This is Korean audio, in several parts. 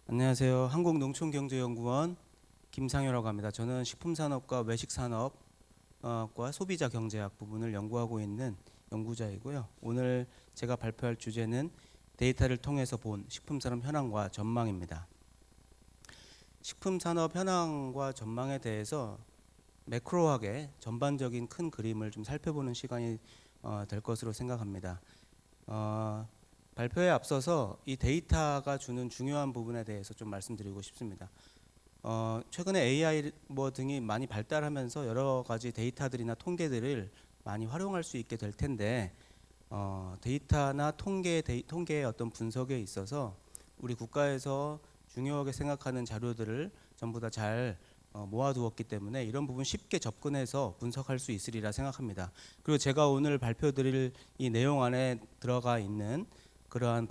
안녕하세요. 한국농촌경제연구원 김상효라고 합니다. 저는 식품산업과 외식산업과 소비자 경제학 부분을 연구하고 있는 연구자이고요. 오늘 제가 발표할 주제는 데이터를 통해서 본 식품산업 현황과 전망입니다. 식품산업 현황과 전망에 대해서 매크로하게 전반적인 큰 그림을 좀 살펴보는 시간이 될 것으로 생각합니다. 발표에 앞서서 이 데이터가 주는 중요한 부분에 대해서 좀 말씀드리고 싶습니다. 최근에 AI 등이 많이 발달하면서 여러 가지 데이터들이나 통계들을 많이 활용할 수 있게 될 텐데 데이터나 통계의 어떤 분석에 있어서 우리 국가에서 중요하게 생각하는 자료들을 전부 다 잘 모아두었기 때문에 이런 부분 쉽게 접근해서 분석할 수 있으리라 생각합니다. 그리고 제가 오늘 발표드릴 이 내용 안에 들어가 있는 그러한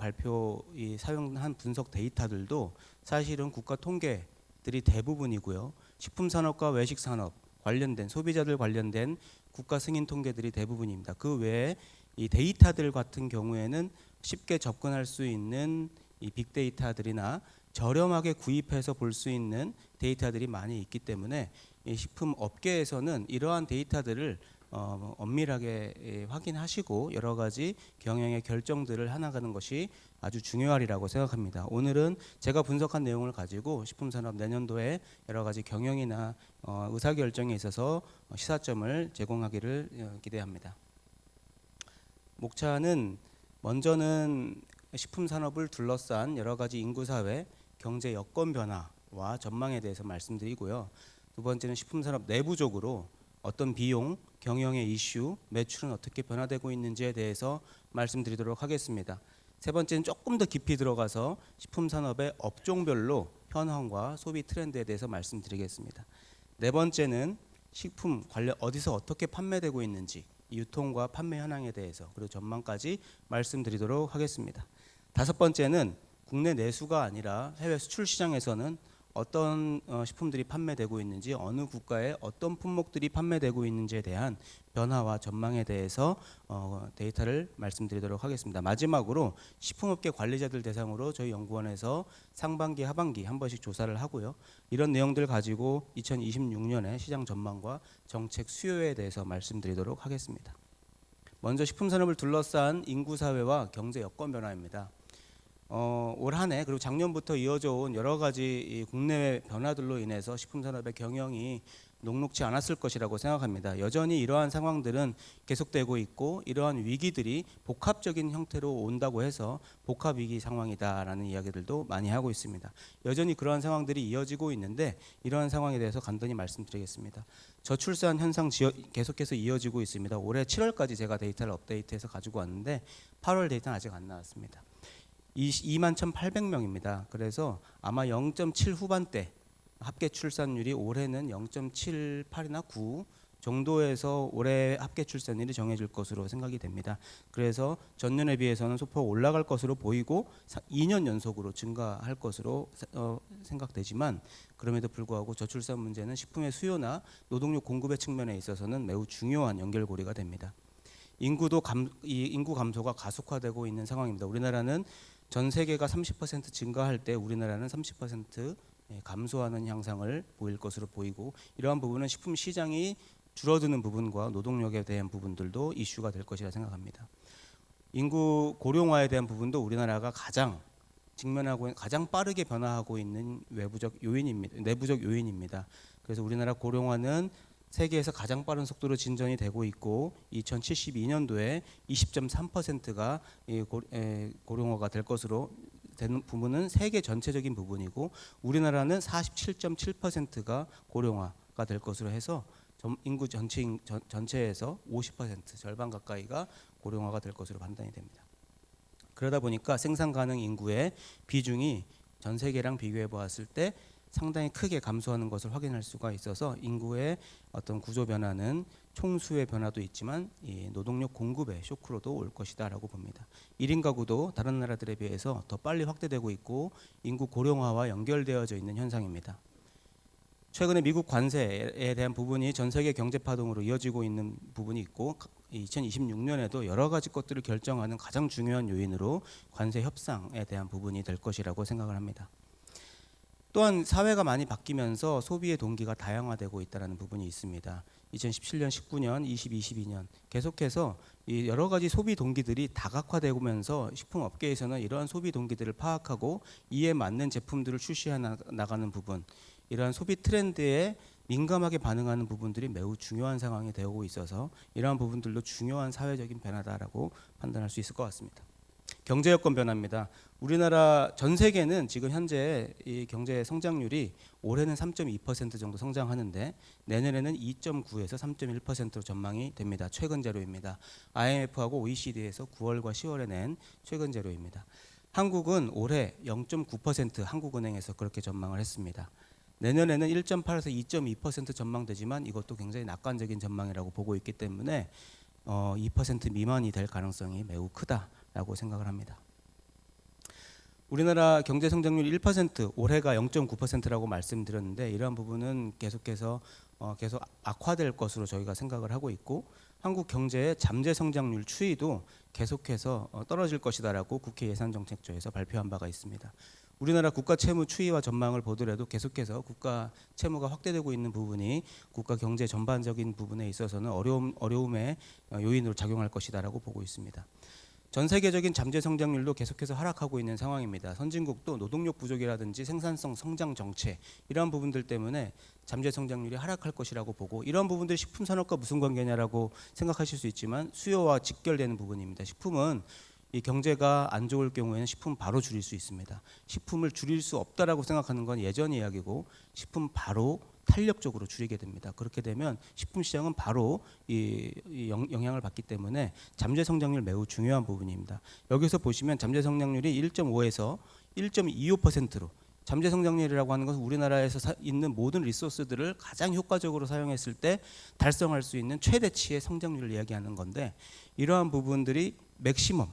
이 사용한 분석 데이터들도 사실은 국가 통계들이 대부분이고요. 식품산업과 외식산업 관련된 소비자들 관련된 국가 승인 통계들이 대부분입니다. 그 외에 이 데이터들 같은 경우에는 쉽게 접근할 수 있는 이 빅데이터들이나 저렴하게 구입해서 볼 수 있는 데이터들이 많이 있기 때문에 이 식품 업계에서는 이러한 데이터들을 엄밀하게 확인하시고 여러 가지 경영의 결정들을 해나가는 것이 아주 중요하리라고 생각합니다. 오늘은 제가 분석한 내용을 가지고 식품산업 내년도에 여러 가지 경영이나 의사결정에 있어서 시사점을 제공하기를 기대합니다. 목차는 먼저는 식품산업을 둘러싼 여러 가지 인구사회, 경제 여건 변화와 전망에 대해서 말씀드리고요. 두 번째는 식품산업 내부적으로 어떤 비용, 경영의 이슈, 매출은 어떻게 변화되고 있는지에 대해서 말씀드리도록 하겠습니다. 세 번째는 조금 더 깊이 들어가서 식품산업의 업종별로 현황과 소비 트렌드에 대해서 말씀드리겠습니다. 네 번째는 식품 관련 어디서 어떻게 판매되고 있는지 유통과 판매 현황에 대해서 그리고 전망까지 말씀드리도록 하겠습니다. 다섯 번째는 국내 내수가 아니라 해외 수출 시장에서는 어떤 식품들이 판매되고 있는지 어느 국가에 어떤 품목들이 판매되고 있는지에 대한 변화와 전망에 대해서 데이터를 말씀드리도록 하겠습니다. 마지막으로 식품업계 관리자들 대상으로 저희 연구원에서 상반기 하반기 한 번씩 조사를 하고요. 이런 내용들 가지고 2026년의 시장 전망과 정책 수요에 대해서 말씀드리도록 하겠습니다. 먼저 식품산업을 둘러싼 인구사회와 경제 여건 변화입니다. 올 한 해 그리고 작년부터 이어져 온 여러 가지 국내외 변화들로 인해서 식품산업의 경영이 녹록지 않았을 것이라고 생각합니다. 여전히 이러한 상황들은 계속되고 있고 이러한 위기들이 복합적인 형태로 온다고 해서 복합위기 상황이다라는 이야기들도 많이 하고 있습니다. 여전히 그러한 상황들이 이어지고 있는데 이러한 상황에 대해서 간단히 말씀드리겠습니다. 저출산 현상 계속해서 이어지고 있습니다. 올해 7월까지 제가 데이터를 업데이트해서 가지고 왔는데 8월 데이터는 아직 안 나왔습니다. 21,800명입니다. 그래서 아마 0.7 후반대 합계 출산율이 올해는 0.78이나 9 정도에서 올해 합계 출산율이 정해질 것으로 생각이 됩니다. 그래서 전년에 비해서는 소폭 올라갈 것으로 보이고 2년 연속으로 증가할 것으로 생각되지만 그럼에도 불구하고 저출산 문제는 식품의 수요나 노동력 공급의 측면에 있어서는 매우 중요한 연결고리가 됩니다. 인구 감소가 가속화되고 있는 상황입니다. 우리나라는 전 세계가 30% 증가할 때 우리나라는 30% 감소하는 향상을 보일 것으로 보이고 이러한 부분은 식품 시장이 줄어드는 부분과 노동력에 대한 부분들도 이슈가 될 것이라 생각합니다. 인구 고령화에 대한 부분도 우리나라가 가장 빠르게 변화하고 있는 내부적 요인입니다. 그래서 우리나라 고령화는 세계에서 가장 빠른 속도로 진전이 되고 있고 2072년도에 20.3%가 고령화가 될 것으로 되는 부분은 세계 전체적인 부분이고 우리나라는 47.7%가 고령화가 될 것으로 해서 인구 전체에서 50% 절반 가까이가 고령화가 될 것으로 판단이 됩니다. 그러다 보니까 생산 가능 인구의 비중이 전 세계랑 비교해 보았을 때 상당히 크게 감소하는 것을 확인할 수가 있어서 인구의 어떤 구조 변화는 총수의 변화도 있지만 이 노동력 공급의 쇼크로도 올 것이다라고 봅니다. 1인 가구도 다른 나라들에 비해서 더 빨리 확대되고 있고 인구 고령화와 연결되어져 있는 현상입니다. 최근에 미국 관세에 대한 부분이 전 세계 경제 파동으로 이어지고 있는 부분이 있고 2026년에도 여러 가지 것들을 결정하는 가장 중요한 요인으로 관세 협상에 대한 부분이 될 것이라고 생각을 합니다. 또한 사회가 많이 바뀌면서 소비의 동기가 다양화되고 있다는 부분이 있습니다. 2017년, 19년, 22년 계속해서 이 여러 가지 소비 동기들이 다각화되면서 식품업계에서는 이러한 소비 동기들을 파악하고 이에 맞는 제품들을 출시해 나가는 부분, 이러한 소비 트렌드에 민감하게 반응하는 부분들이 매우 중요한 상황이 되고 있어서 이러한 부분들도 중요한 사회적인 변화다라고 판단할 수 있을 것 같습니다. 경제 여건 변화입니다. 우리나라 전 세계는 지금 현재 이 경제 성장률이 올해는 3.2% 정도 성장하는데 내년에는 2.9에서 3.1%로 전망이 됩니다. 최근 자료입니다. IMF하고 OECD에서 9월과 10월에 낸 최근 자료입니다. 한국은 올해 0.9% 한국은행에서 그렇게 전망을 했습니다. 내년에는 1.8에서 2.2% 전망되지만 이것도 굉장히 낙관적인 전망이라고 보고 있기 때문에 2% 미만이 될 가능성이 매우 크다라고 생각을 합니다. 우리나라 경제 성장률 1%, 올해가 0.9%라고 말씀드렸는데 이러한 부분은 계속해서 계속 악화될 것으로 저희가 생각을 하고 있고 한국 경제의 잠재 성장률 추이도 계속해서 떨어질 것이다라고 국회 예산정책처에서 발표한 바가 있습니다. 우리나라 국가 채무 추이와 전망을 보더라도 계속해서 국가 채무가 확대되고 있는 부분이 국가 경제 전반적인 부분에 있어서는 어려움의 요인으로 작용할 것이다라고 보고 있습니다. 전 세계적인 잠재 성장률도 계속해서 하락하고 있는 상황입니다. 선진국도 노동력 부족이라든지 생산성 성장 정체 이러한 부분들 때문에 잠재 성장률이 하락할 것이라고 보고 이러한 부분들이 식품 산업과 무슨 관계냐라고 생각하실 수 있지만 수요와 직결되는 부분입니다. 식품은 이 경제가 안 좋을 경우에는 식품 바로 줄일 수 있습니다. 식품을 줄일 수 없다라고 생각하는 건 예전 이야기고 식품 바로 탄력적으로 줄이게 됩니다. 그렇게 되면 식품 시장은 바로 이 영향을 받기 때문에 잠재 성장률 매우 중요한 부분입니다. 여기서 보시면 잠재 성장률이 1.5에서 1.25%로 잠재 성장률이라고 하는 것은 우리나라에서 있는 모든 리소스들을 가장 효과적으로 사용했을 때 달성할 수 있는 최대치의 성장률을 이야기하는 건데 이러한 부분들이 맥시멈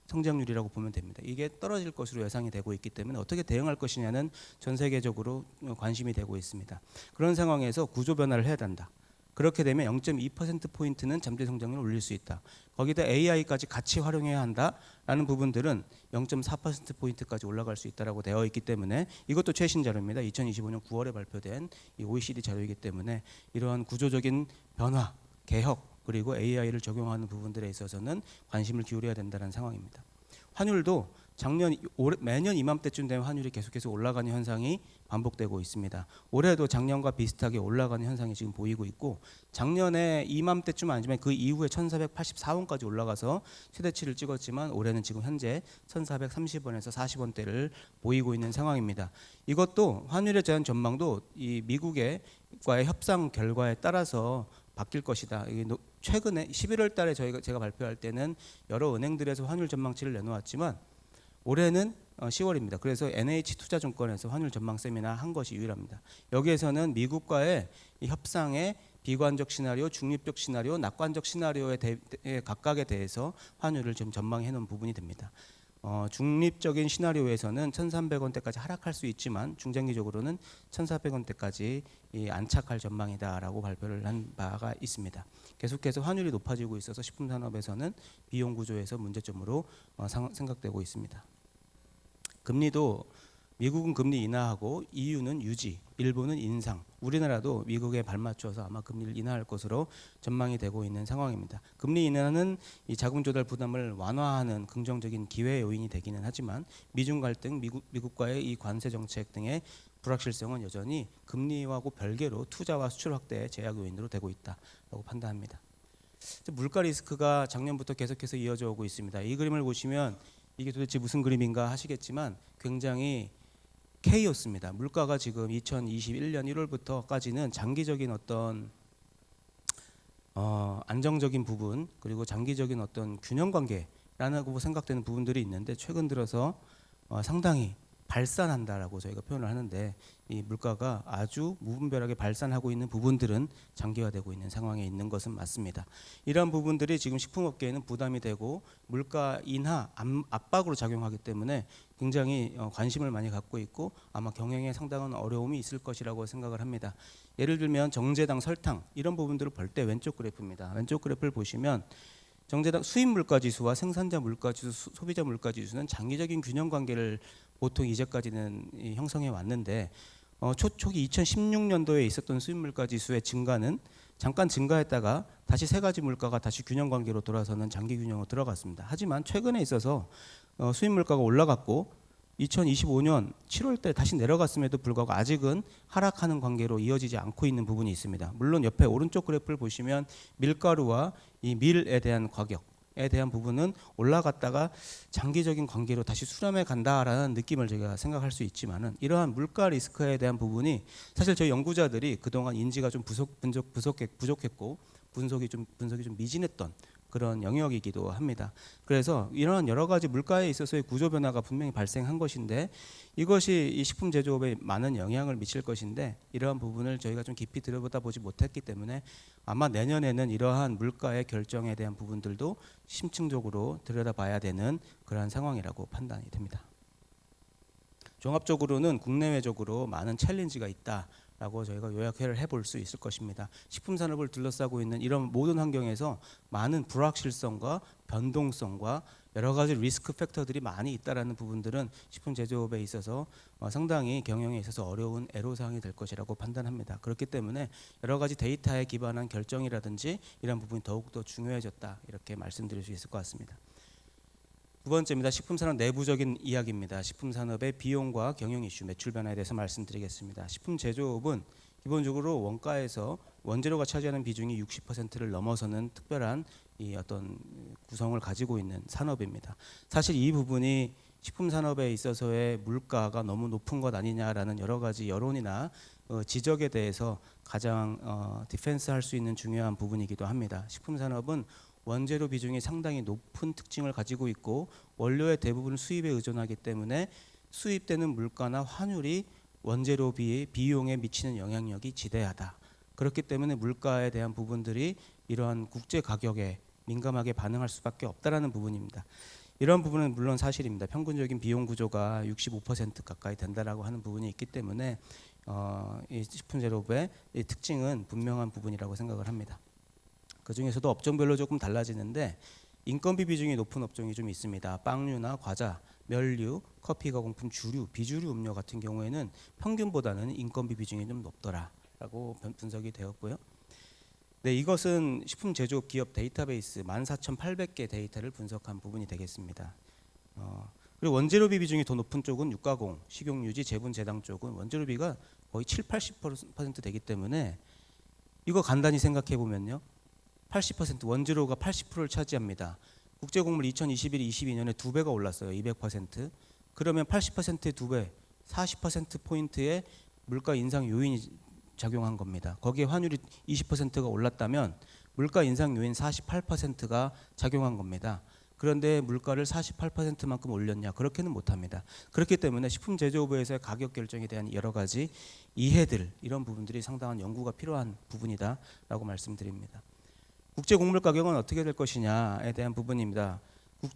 성장률이라고 보면 됩니다. 이게 떨어질 것으로 예상이 되고 있기 때문에 어떻게 대응할 것이냐는 전 세계적으로 관심이 되고 있습니다. 그런 상황에서 구조 변화를 해야 된다. 그렇게 되면 0.2%포인트는 잠재 성장률을 올릴 수 있다. 거기다 AI까지 같이 활용해야 한다라는 부분들은 0.4%포인트까지 올라갈 수 있다라고 되어 있기 때문에 이것도 최신 자료입니다. 2025년 9월에 발표된 이 OECD 자료이기 때문에 이러한 구조적인 변화, 개혁 그리고 AI를 적용하는 부분들에 있어서는 관심을 기울여야 된다는 상황입니다. 환율도 매년 이맘때쯤 되면 환율이 계속해서 올라가는 현상이 반복되고 있습니다. 올해도 작년과 비슷하게 올라가는 현상이 지금 보이고 있고 작년에 이맘때쯤 아니지만 그 이후에 1484원까지 올라가서 최대치를 찍었지만 올해는 지금 현재 1430원에서 40원대를 보이고 있는 상황입니다. 이것도 환율에 대한 전망도 이 미국과의 협상 결과에 따라서 바뀔 것이다. 최근에 11월 달에 제가 발표할 때는 여러 은행들에서 환율 전망치를 내놓았지만 올해는 10월입니다. 그래서 NH투자증권에서 환율 전망 세미나 한 것이 유일합니다. 여기에서는 미국과의 이 협상의 비관적 시나리오, 중립적 시나리오, 낙관적 시나리오에 각각에 대해서 환율을 좀 전망해 놓은 부분이 됩니다. 중립적인 시나리오에서는 1,300원대까지 하락할 수 있지만 중장기적으로는 1,400원대까지 안착할 전망이다라고 발표를 한 바가 있습니다. 계속해서 환율이 높아지고 있어서 식품 산업에서는 비용 구조에서 문제점으로 생각되고 있습니다. 금리도 미국은 금리 인하하고 EU는 유지, 일본은 인상, 우리나라도 미국에 발맞춰서 아마 금리를 인하할 것으로 전망이 되고 있는 상황입니다. 금리 인하는 이 자금 조달 부담을 완화하는 긍정적인 기회 요인이 되기는 하지만 미중 갈등, 미국과의 이 관세 정책 등의 불확실성은 여전히 금리하고 별개로 투자와 수출 확대의 제약 요인으로 되고 있다라고 판단합니다. 물가 리스크가 작년부터 계속해서 이어져 오고 있습니다. 이 그림을 보시면 이게 도대체 무슨 그림인가 하시겠지만 굉장히 K였습니다. 물가가 지금 2021년 1월부터까지는 장기적인 어떤 안정적인 부분 그리고 장기적인 어떤 균형 관계라고 생각되는 부분들이 있는데 최근 들어서 상당히 발산한다라고 저희가 표현을 하는데 이 물가가 아주 무분별하게 발산하고 있는 부분들은 장기화되고 있는 상황에 있는 것은 맞습니다. 이러한 부분들이 지금 식품업계에는 부담이 되고 물가 인하 압박으로 작용하기 때문에 굉장히 관심을 많이 갖고 있고 아마 경영에 상당한 어려움이 있을 것이라고 생각을 합니다. 예를 들면 정제당, 설탕 이런 부분들을 볼 때 왼쪽 그래프입니다. 왼쪽 그래프를 보시면 정제당 수입 물가 지수와 생산자 물가 지수, 소비자 물가 지수는 장기적인 균형 관계를 보통 이제까지는 형성해 왔는데 초기 2016년도에 있었던 수입 물가 지수의 증가는 잠깐 증가했다가 다시 세 가지 물가가 다시 균형 관계로 돌아서는 장기 균형으로 들어갔습니다. 하지만 최근에 있어서 수입 물가가 올라갔고 2025년 7월 때 다시 내려갔음에도 불구하고 아직은 하락하는 관계로 이어지지 않고 있는 부분이 있습니다. 물론 옆에 오른쪽 그래프를 보시면 밀가루와 이 밀에 대한 가격에 대한 부분은 올라갔다가 장기적인 관계로 다시 수렴해 간다라는 느낌을 제가 생각할 수 있지만은 이러한 물가 리스크에 대한 부분이 사실 저희 연구자들이 그동안 인지가 좀 부족했고 분석이 좀 미진했던 그런 영역이기도 합니다. 그래서 이런 여러 가지 물가에 있어서의 구조 변화가 분명히 발생한 것인데 이것이 이 식품 제조업에 많은 영향을 미칠 것인데 이러한 부분을 저희가 좀 깊이 들여다보지 못했기 때문에 아마 내년에는 이러한 물가의 결정에 대한 부분들도 심층적으로 들여다봐야 되는 그러한 상황이라고 판단이 됩니다. 종합적으로는 국내외적으로 많은 챌린지가 있다라고 저희가 요약을 해볼 수 있을 것입니다. 식품 산업을 둘러싸고 있는 이런 모든 환경에서 많은 불확실성과 변동성과 여러 가지 리스크 팩터들이 많이 있다라는 부분들은 식품 제조업에 있어서 상당히 경영에 있어서 어려운 애로사항이 될 것이라고 판단합니다. 그렇기 때문에 여러 가지 데이터에 기반한 결정이라든지 이런 부분이 더욱더 중요해졌다 이렇게 말씀드릴 수 있을 것 같습니다. 두 번째입니다. 식품산업 내부적인 이야기입니다. 식품산업의 비용과 경영 이슈, 매출 변화에 대해서 말씀드리겠습니다. 식품 제조업은 기본적으로 원가에서 원재료가 차지하는 비중이 60%를 넘어서는 특별한 이 어떤 구성을 가지고 있는 산업입니다. 사실 이 부분이 식품 산업에 있어서의 물가가 너무 높은 것 아니냐라는 여러 가지 여론이나 지적에 대해서 가장 디펜스할 수 있는 중요한 부분이기도 합니다. 식품 산업은 원재료 비중이 상당히 높은 특징을 가지고 있고 원료의 대부분 수입에 의존하기 때문에 수입되는 물가나 환율이 원재료 비용에 미치는 영향력이 지대하다. 그렇기 때문에 물가에 대한 부분들이 이러한 국제 가격에 민감하게 반응할 수밖에 없다라는 부분입니다. 이런 부분은 물론 사실입니다. 평균적인 비용 구조가 65% 가까이 된다라고 하는 부분이 있기 때문에 이 식품 제조업의 이 특징은 분명한 부분이라고 생각을 합니다. 그 중에서도 업종별로 조금 달라지는데 인건비 비중이 높은 업종이 좀 있습니다. 빵류나 과자, 멸류, 커피 가공품, 주류, 비주류 음료 같은 경우에는 평균보다는 인건비 비중이 좀 높더라라고 분석이 되었고요. 네, 이것은 식품 제조업 기업 데이터베이스 14,800개 데이터를 분석한 부분이 되겠습니다. 그리고 원재료비 비중이 더 높은 쪽은 육가공, 식용유지, 제분, 제당 쪽은 원재료비가 거의 70-80% 되기 때문에 이거 간단히 생각해 보면요. 80% 원재료가 80%를 차지합니다. 국제곡물 2021-22년에 2배가 올랐어요. 200%. 그러면 80%의 2배, 40%포인트의 물가 인상 요인이 작용한 겁니다. 거기에 환율이 20%가 올랐다면 물가 인상 요인 48%가 작용한 겁니다. 그런데 물가를 48%만큼 올렸냐? 그렇게는 못합니다. 그렇기 때문에 식품 제조업에서의 가격 결정에 대한 여러 가지 이해들, 이런 부분들이 상당한 연구가 필요한 부분이다라고 말씀드립니다. 국제 곡물 가격은 어떻게 될 것이냐에 대한 부분입니다.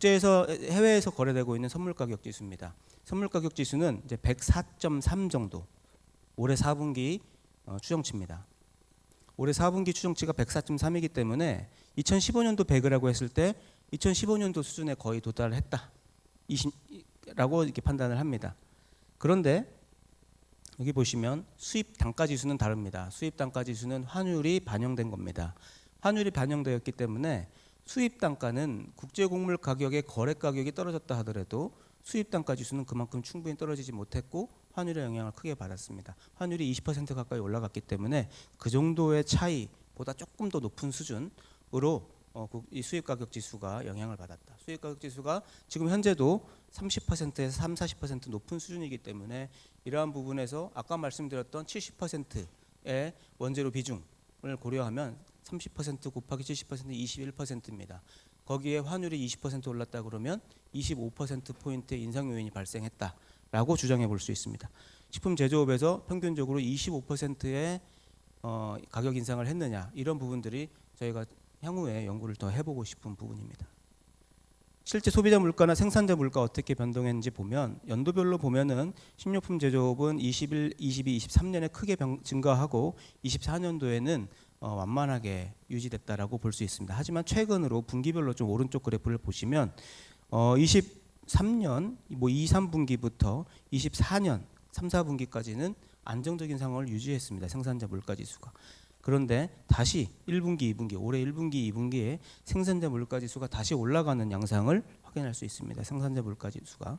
해외에서 거래되고 있는 선물 가격 지수입니다. 선물 가격 지수는 이제 104.3 정도. 올해 4분기 추정치입니다. 올해 4분기 추정치가 104.3이기 때문에 2015년도 100이라고 했을 때 2015년도 수준에 거의 도달했다. 라고 이렇게 판단을 합니다. 그런데 여기 보시면 수입 단가 지수는 다릅니다. 수입 단가 지수는 환율이 반영된 겁니다. 환율이 반영되었기 때문에 수입 단가는 국제 곡물 가격의 거래 가격이 떨어졌다 하더라도 수입 단가 지수는 그만큼 충분히 떨어지지 못했고 환율의 영향을 크게 받았습니다. 환율이 20% 가까이 올라갔기 때문에 그 정도의 차이보다 조금 더 높은 수준으로 이 수입 가격 지수가 영향을 받았다. 수입 가격 지수가 지금 현재도 30%에서 30-40% 높은 수준이기 때문에 이러한 부분에서 아까 말씀드렸던 70%의 원재료 비중을 고려하면 30% 곱하기 70% 21%입니다. 거기에 환율이 20% 올랐다 그러면 25%포인트의 인상 요인이 발생했다라고 주장해 볼 수 있습니다. 식품 제조업에서 평균적으로 25%의 가격 인상을 했느냐, 이런 부분들이 저희가 향후에 연구를 더 해보고 싶은 부분입니다. 실제 소비자 물가나 생산자 물가 어떻게 변동했는지 보면 연도별로 보면은 식료품 제조업은 21, 22, 23년에 크게 증가하고 24년도에는 완만하게 유지됐다라고 볼 수 있습니다. 하지만 최근으로 분기별로 좀 오른쪽 그래프를 보시면 23년 뭐 2, 3분기부터 24년 3, 4분기까지는 안정적인 상황을 유지했습니다. 생산자 물가지수가. 그런데 다시 1분기, 2분기, 올해 1분기, 2분기에 생산자 물가지수가 다시 올라가는 양상을 확인할 수 있습니다. 생산자 물가지수가.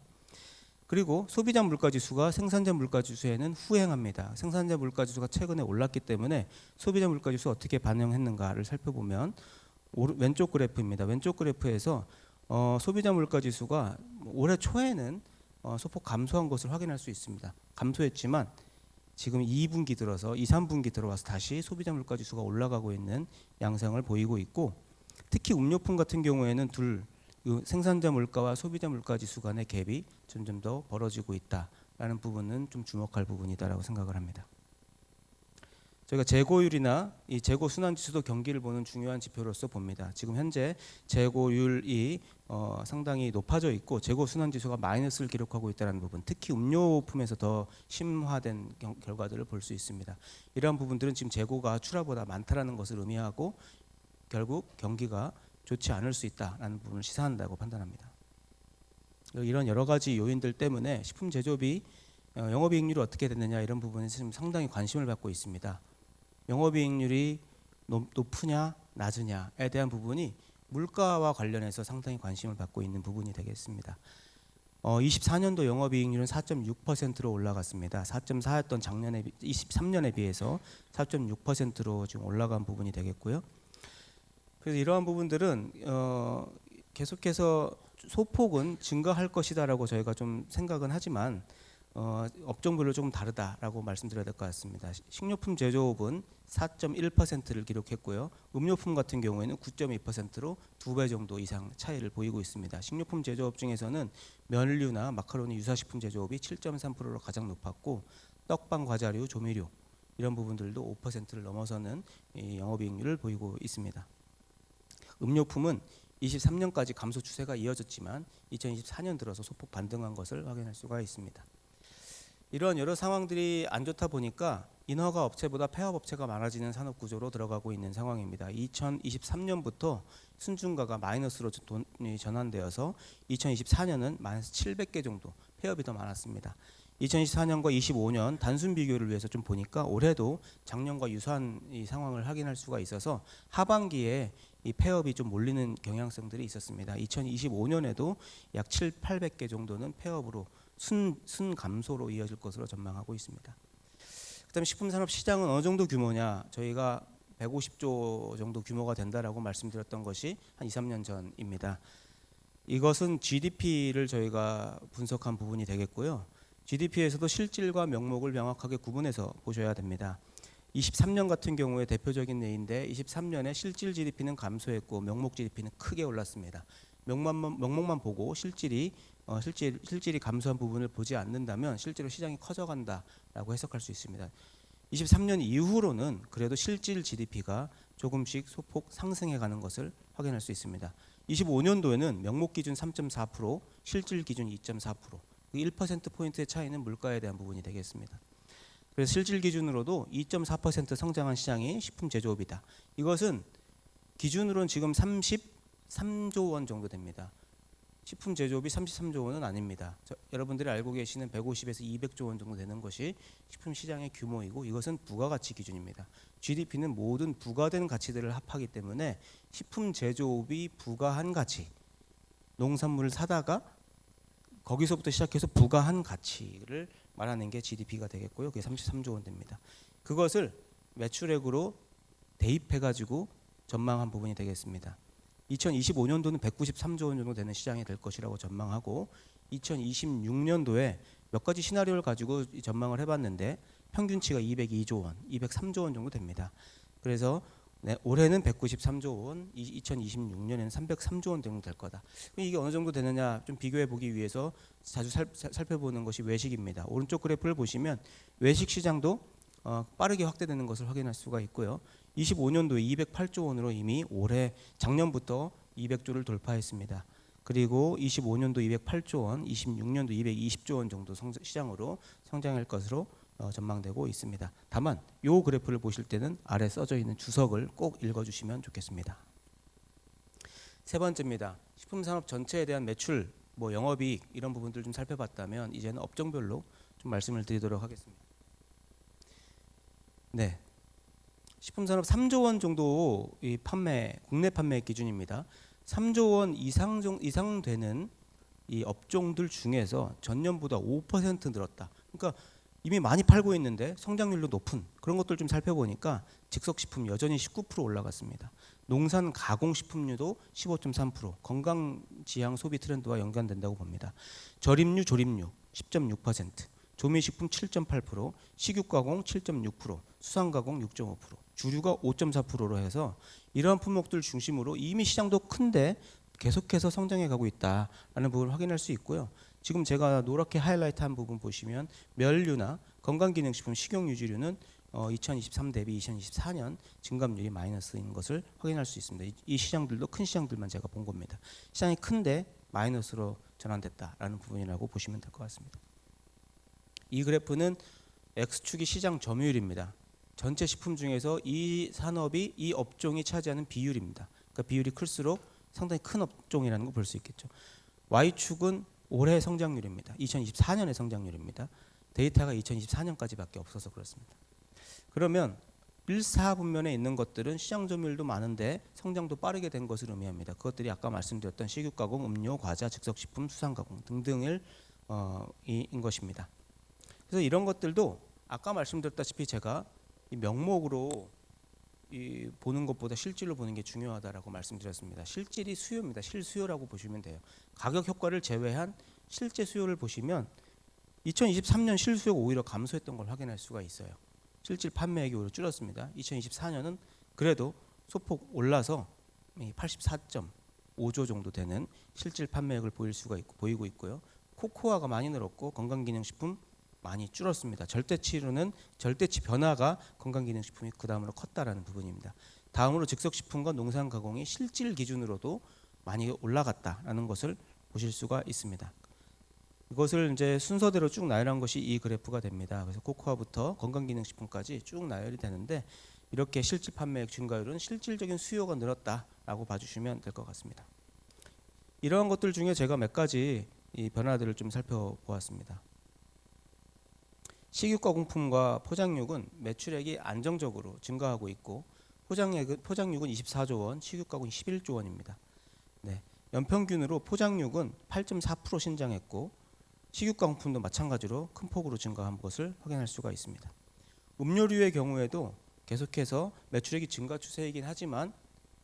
그리고 소비자 물가지수가 생산자 물가지수에는 후행합니다. 생산자 물가지수가 최근에 올랐기 때문에 소비자 물가지수가 어떻게 반영했는가를 살펴보면 왼쪽 그래프입니다. 왼쪽 그래프에서 소비자 물가지수가 올해 초에는 소폭 감소한 것을 확인할 수 있습니다. 감소했지만 지금 2분기 들어서 2, 3분기 들어와서 다시 소비자 물가지수가 올라가고 있는 양상을 보이고 있고, 특히 음료품 같은 경우에는 생산자 물가와 소비자 물가지수 간의 갭이 점점 더 벌어지고 있다라는 부분은 좀 주목할 부분이다라고 생각을 합니다. 저희가 재고율이나 이 재고 순환지수도 경기를 보는 중요한 지표로서 봅니다. 지금 현재 재고율이 상당히 높아져 있고 재고 순환지수가 마이너스를 기록하고 있다는 부분, 특히 음료품에서 더 심화된 결과들을 볼 수 있습니다. 이러한 부분들은 지금 재고가 출하보다 많다라는 것을 의미하고 결국 경기가 좋지 않을 수 있다라는 부분을 시사한다고 판단합니다. 이런 여러 가지 요인들 때문에 식품 제조업이 영업이익률이 어떻게 됐느냐 이런 부분에 지금 상당히 관심을 받고 있습니다. 영업이익률이 높으냐 낮으냐에 대한 부분이 물가와 관련해서 상당히 관심을 받고 있는 부분이 되겠습니다. 24년도 영업이익률은 4.6%로 올라갔습니다. 4.4였던 작년에 23년에 비해서 4.6%로 지금 올라간 부분이 되겠고요. 그래서 이러한 부분들은 계속해서 소폭은 증가할 것이다라고 저희가 좀 생각은 하지만 업종별로 조금 다르다라고 말씀드려야 될 것 같습니다. 식료품 제조업은 4.1%를 기록했고요. 음료품 같은 경우에는 9.2%로 2배 정도 이상 차이를 보이고 있습니다. 식료품 제조업 중에서는 면류나 마카로니 유사식품 제조업이 7.3%로 가장 높았고, 떡빵, 과자류, 조미료 이런 부분들도 5%를 넘어서는 영업이익률을 보이고 있습니다. 음료품은 23년까지 감소 추세가 이어졌지만 2024년 들어서 소폭 반등한 것을 확인할 수가 있습니다. 이런 여러 상황들이 안 좋다 보니까 인허가 업체보다 폐업 업체가 많아지는 산업 구조로 들어가고 있는 상황입니다. 2023년부터 순증가가 마이너스로 전환되어서 2024년은 마이너스 700개 정도 폐업이 더 많았습니다. 2024년과 25년 단순 비교를 위해서 좀 보니까 올해도 작년과 유사한 이 상황을 확인할 수가 있어서 하반기에 이 폐업이 좀 몰리는 경향성들이 있었습니다. 2025년에도 약 800개 정도는 폐업으로 순 감소로 이어질 것으로 전망하고 있습니다. 그다음에 식품산업 시장은 어느 정도 규모냐? 저희가 150조 정도 규모가 된다라고 말씀드렸던 것이 한 2, 3년 전입니다. 이것은 GDP를 저희가 분석한 부분이 되겠고요. GDP에서도 실질과 명목을 명확하게 구분해서 보셔야 됩니다. 23년 같은 경우에 대표적인 예인데 23년에 실질 GDP는 감소했고 명목 GDP는 크게 올랐습니다. 명목만 보고 실질이 감소한 부분을 보지 않는다면 실제로 시장이 커져간다라고 해석할 수 있습니다. 23년 이후로는 그래도 실질 GDP가 조금씩 소폭 상승해가는 것을 확인할 수 있습니다. 25년도에는 명목 기준 3.4%, 실질 기준 2.4%, 1%포인트의 차이는 물가에 대한 부분이 되겠습니다. 그래서 실질 기준으로도 2.4% 성장한 시장이 식품 제조업이다. 이것은 기준으로는 지금 33조 원 정도 됩니다. 식품 제조업이 33조 원은 아닙니다. 여러분들이 알고 계시는 150에서 200조 원 정도 되는 것이 식품 시장의 규모이고, 이것은 부가가치 기준입니다. GDP는 모든 부가된 가치들을 합하기 때문에 식품 제조업이 부가한 가치, 농산물을 사다가 거기서부터 시작해서 부가한 가치를 말하는 게 GDP가 되겠고요. 그게 33조 원 됩니다. 그것을 매출액으로 대입해가지고 전망한 부분이 되겠습니다. 2025년도는 193조 원 정도 되는 시장이 될 것이라고 전망하고, 2026년도에 몇 가지 시나리오를 가지고 전망을 해봤는데 평균치가 202조 원, 203조 원 정도 됩니다. 그래서 올해는 193조 원, 2026년에는 303조 원 정도 될 거다. 이게 어느 정도 되느냐 좀 비교해 보기 위해서 자주 살펴보는 것이 외식입니다. 오른쪽 그래프를 보시면 외식 시장도 빠르게 확대되는 것을 확인할 수가 있고요. 25년도에 208조 원으로 이미 올해 작년부터 200조를 돌파했습니다. 그리고 25년도 208조 원, 26년도 220조 원 정도 시장으로 성장할 것으로 전망되고 있습니다. 다만 이 그래프를 보실 때는 아래 써져 있는 주석을 꼭 읽어주시면 좋겠습니다. 세 번째입니다. 식품산업 전체에 대한 매출, 영업이익 이런 부분들 좀 살펴봤다면 이제는 업종별로 좀 말씀을 드리도록 하겠습니다. 네, 식품산업 3조 원 정도 이 국내 판매 기준입니다. 3조 원 이상 되는 이 업종들 중에서 전년보다 5% 늘었다. 그러니까 이미 많이 팔고 있는데 성장률도 높은 그런 것들 좀 살펴보니까 즉석식품 여전히 19% 올라갔습니다. 농산 가공식품류도 15.3%, 건강지향 소비 트렌드와 연관된다고 봅니다. 절임류, 조림류 10.6%, 조미식품 7.8%, 식육가공 7.6%, 수산가공 6.5%, 주류가 5.4%로 해서 이러한 품목들 중심으로 이미 시장도 큰데 계속해서 성장해 가고 있다라는 부분을 확인할 수 있고요. 지금 제가 노랗게 하이라이트한 부분 보시면 멸류나 건강기능식품, 식용유지류는 2023 대비 2024년 증감률이 마이너스인 것을 확인할 수 있습니다. 이 시장들도 큰 시장들만 제가 본 겁니다. 시장이 큰데 마이너스로 전환됐다라는 부분이라고 보시면 될 것 같습니다. 이 그래프는 X축이 시장 점유율입니다. 전체 식품 중에서 이 산업이 이 업종이 차지하는 비율입니다. 그러니까 비율이 클수록 상당히 큰 업종이라는 걸 볼 수 있겠죠. Y축은 올해 성장률입니다. 2024년의 성장률입니다. 데이터가 2024년까지밖에 없어서 그렇습니다. 그러면 1, 4분면에 있는 것들은 시장 점유율도 많은데 성장도 빠르게 된 것을 의미합니다. 그것들이 아까 말씀드렸던 식육가공, 음료, 과자, 즉석식품, 수산가공 등등을 인 것입니다. 그래서 이런 것들도 아까 말씀드렸다시피 제가 이 명목으로 보는 것보다 실질로 보는 게 중요하다라고 말씀드렸습니다. 실질이 수요입니다. 실수요라고 보시면 돼요. 가격 효과를 제외한 실제 수요를 보시면 2023년 실수요가 오히려 감소했던 걸 확인할 수가 있어요. 실질 판매액이 오히려 줄었습니다. 2024년은 그래도 소폭 올라서 84.5조 정도 되는 실질 판매액을 보이고 있고요. 코코아가 많이 늘었고 건강기능식품 많이 줄었습니다. 절대치 변화가 건강기능식품이 그 다음으로 컸다라는 부분입니다. 다음으로 즉석식품과 농산가공이 실질 기준으로도 많이 올라갔다라는 것을 보실 수가 있습니다. 이것을 이제 순서대로 쭉 나열한 것이 이 그래프가 됩니다. 그래서 코코아부터 건강기능식품까지 쭉 나열이 되는데 이렇게 실질 판매액 증가율은 실질적인 수요가 늘었다라고 봐주시면 될 것 같습니다. 이러한 것들 중에 제가 몇 가지 이 변화들을 좀 살펴보았습니다. 식육가공품과 포장육은 매출액이 안정적으로 증가하고 있고 포장육은 24조 원, 식육가공이 11조 원입니다. 네, 연평균으로 포장육은 8.4% 신장했고 식육가공품도 마찬가지로 큰 폭으로 증가한 것을 확인할 수가 있습니다. 음료류의 경우에도 계속해서 매출액이 증가 추세이긴 하지만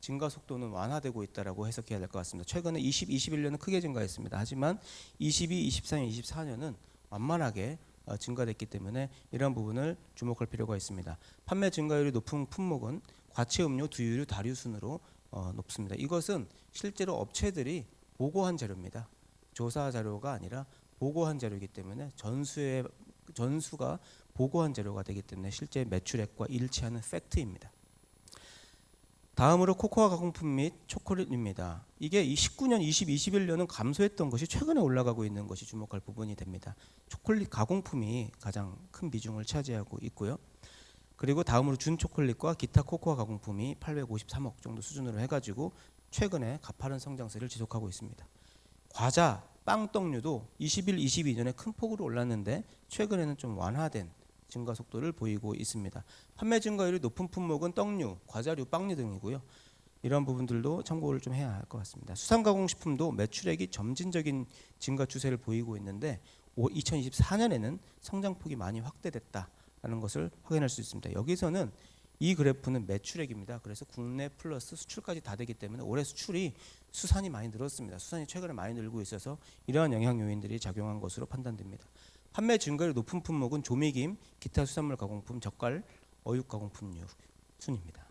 증가 속도는 완화되고 있다라고 해석해야 될 것 같습니다. 최근에 21년은 크게 증가했습니다. 하지만 22, 23년, 24년은 완만하게 증가됐기 때문에 이러한 부분을 주목할 필요가 있습니다. 판매 증가율이 높은 품목은 과채음료, 두유류, 다류 순으로 높습니다. 이것은 실제로 업체들이 보고한 자료입니다. 조사 자료가 아니라 보고한 자료이기 때문에 전수가 보고한 자료가 되기 때문에 실제 매출액과 일치하는 팩트입니다. 다음으로 코코아 가공품 및 초콜릿입니다. 이게 19년, 20, 21년은 감소했던 것이 최근에 올라가고 있는 것이 주목할 부분이 됩니다. 초콜릿 가공품이 가장 큰 비중을 차지하고 있고요. 그리고 다음으로 준초콜릿과 기타 코코아 가공품이 853억 정도 수준으로 해가지고 최근에 가파른 성장세를 지속하고 있습니다. 과자, 빵, 떡류도 21, 22년에 큰 폭으로 올랐는데 최근에는 좀 완화된 증가 속도를 보이고 있습니다. 판매 증가율이 높은 품목은 떡류, 과자류, 빵류 등이고요. 이런 부분들도 참고를 좀 해야 할 것 같습니다. 수산가공식품도 매출액이 점진적인 증가 추세를 보이고 있는데 2024년에는 성장폭이 많이 확대됐다는 것을 확인할 수 있습니다. 여기서는 이 그래프는 매출액입니다. 그래서 국내 플러스 수출까지 다 되기 때문에 올해 수출이 수산이 많이 늘었습니다. 수산이 최근에 많이 늘고 있어서 이러한 영향 요인들이 작용한 것으로 판단됩니다. 판매 증가율이 높은 품목은 조미김, 기타 수산물 가공품, 젓갈, 어육 가공품류 순입니다.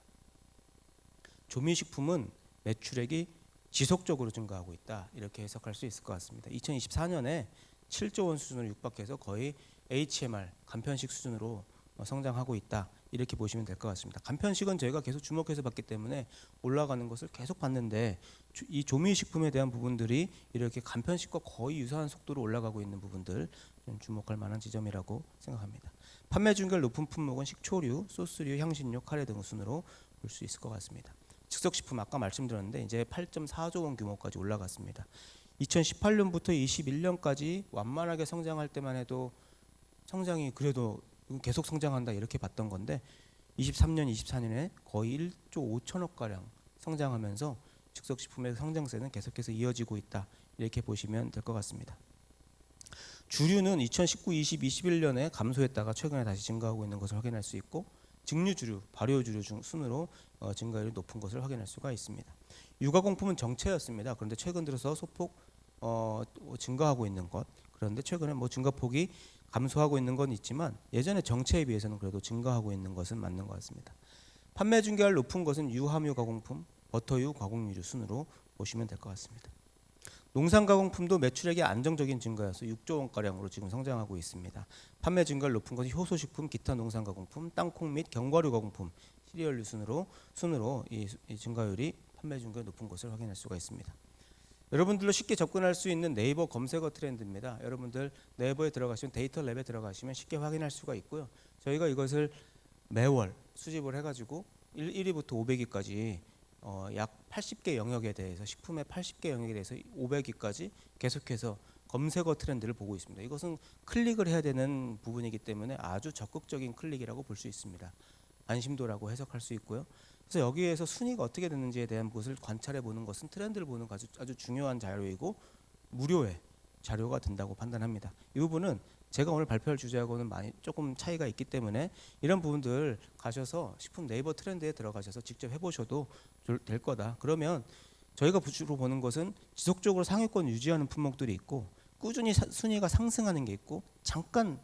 조미식품은 매출액이 지속적으로 증가하고 있다 이렇게 해석할 수 있을 것 같습니다. 2024년에 7조 원 수준을 육박해서 거의 HMR 간편식 수준으로 성장하고 있다. 이렇게 보시면 될 것 같습니다. 간편식은 저희가 계속 주목해서 봤기 때문에 올라가는 것을 계속 봤는데 이 조미식품에 대한 부분들이 이렇게 간편식과 거의 유사한 속도로 올라가고 있는 부분들 좀 주목할 만한 지점이라고 생각합니다. 판매 중결 높은 품목은 식초류, 소스류, 향신료, 카레 등 순으로 볼 수 있을 것 같습니다. 즉석식품 아까 말씀드렸는데 이제 8.4조 원 규모까지 올라갔습니다. 2018년부터 21년까지 완만하게 성장할 때만 해도 성장이 그래도 계속 성장한다 이렇게 봤던 건데 23년, 24년에 거의 1조 5천억 가량 성장하면서 즉석식품의 성장세는 계속해서 이어지고 있다 이렇게 보시면 될 것 같습니다. 주류는 2019, 20, 21년에 감소했다가 최근에 다시 증가하고 있는 것을 확인할 수 있고 직류주류, 발효주류 중 순으로 증가율이 높은 것을 확인할 수가 있습니다. 유가공품은 정체였습니다. 그런데 최근 들어서 소폭 증가하고 있는 것, 그런데 최근에 증가폭이 감소하고 있는 건 있지만 예전에 정체에 비해서는 그래도 증가하고 있는 것은 맞는 것 같습니다. 판매 중개율 높은 것은 유함유 가공품, 버터유, 가공유류 순으로 보시면 될 것 같습니다. 농산 가공품도 매출액이 안정적인 증가여서 6조 원가량으로 지금 성장하고 있습니다. 판매 증가율 높은 것이 효소식품, 기타 농산 가공품, 땅콩 및 견과류 가공품, 시리얼류 순으로 이 증가율이 판매 증가율 높은 것을 확인할 수가 있습니다. 여러분들도 쉽게 접근할 수 있는 네이버 검색어 트렌드입니다. 여러분들 네이버에 들어가시면 데이터 랩에 들어가시면 쉽게 확인할 수가 있고요. 저희가 이것을 매월 수집을 해가지고 1위부터 500위까지 약 80개 영역에 대해서 식품의 80개 영역에 대해서 500위까지 계속해서 검색어 트렌드를 보고 있습니다. 이것은 클릭을 해야 되는 부분이기 때문에 아주 적극적인 클릭이라고 볼 수 있습니다. 안심도라고 해석할 수 있고요. 그래서 여기에서 순위가 어떻게 되는지에 대한 것을 관찰해 보는 것은 트렌드를 보는 아주 중요한 자료이고 무료의 자료가 된다고 판단합니다. 이 부분은 제가 오늘 발표할 주제하고는 많이 조금 차이가 있기 때문에 이런 부분들 가셔서 식품 네이버 트렌드에 들어가셔서 직접 해보셔도 될 거다. 그러면 저희가 주로 보는 것은 지속적으로 상위권 유지하는 품목들이 있고 꾸준히 순위가 상승하는 게 있고 잠깐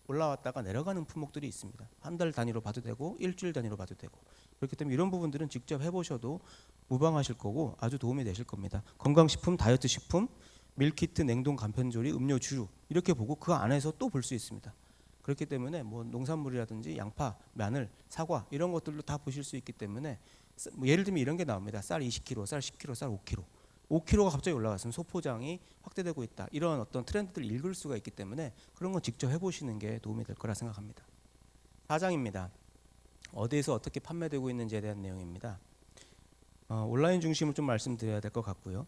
올라왔다가 내려가는 품목들이 있습니다. 한 달 단위로 봐도 되고 일주일 단위로 봐도 되고 그렇기 때문에 이런 부분들은 직접 해보셔도 무방하실 거고 아주 도움이 되실 겁니다. 건강식품, 다이어트식품, 밀키트, 냉동 간편조리, 음료, 주류 이렇게 보고 그 안에서 또 볼 수 있습니다. 그렇기 때문에 농산물이라든지 양파, 마늘, 사과 이런 것들도 다 보실 수 있기 때문에 예를 들면 이런 게 나옵니다. 쌀 20kg, 쌀 10kg, 쌀 5kg. 5kg가 갑자기 올라갔으면 소포장이 확대되고 있다. 이런 어떤 트렌드들을 읽을 수가 있기 때문에 그런 건 직접 해보시는 게 도움이 될 거라 생각합니다. 4장입니다. 어디에서 어떻게 판매되고 있는지에 대한 내용입니다. 온라인 중심으로 좀 말씀드려야 될 것 같고요.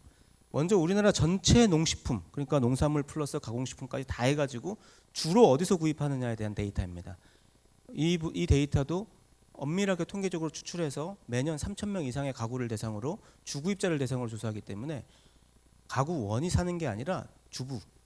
먼저 우리나라 전체 농식품, 그러니까 농산물 플러스 가공식품까지 다 해가지고 주로 어디서 구입하느냐에 대한 데이터입니다. 이 데이터도 엄밀하게 통계적으로 추출해서 매년 3,000명 이상의 가구를 대상으로 주구입자를 대상으로 조사하기 때문에 가구원이 사는 게 아니라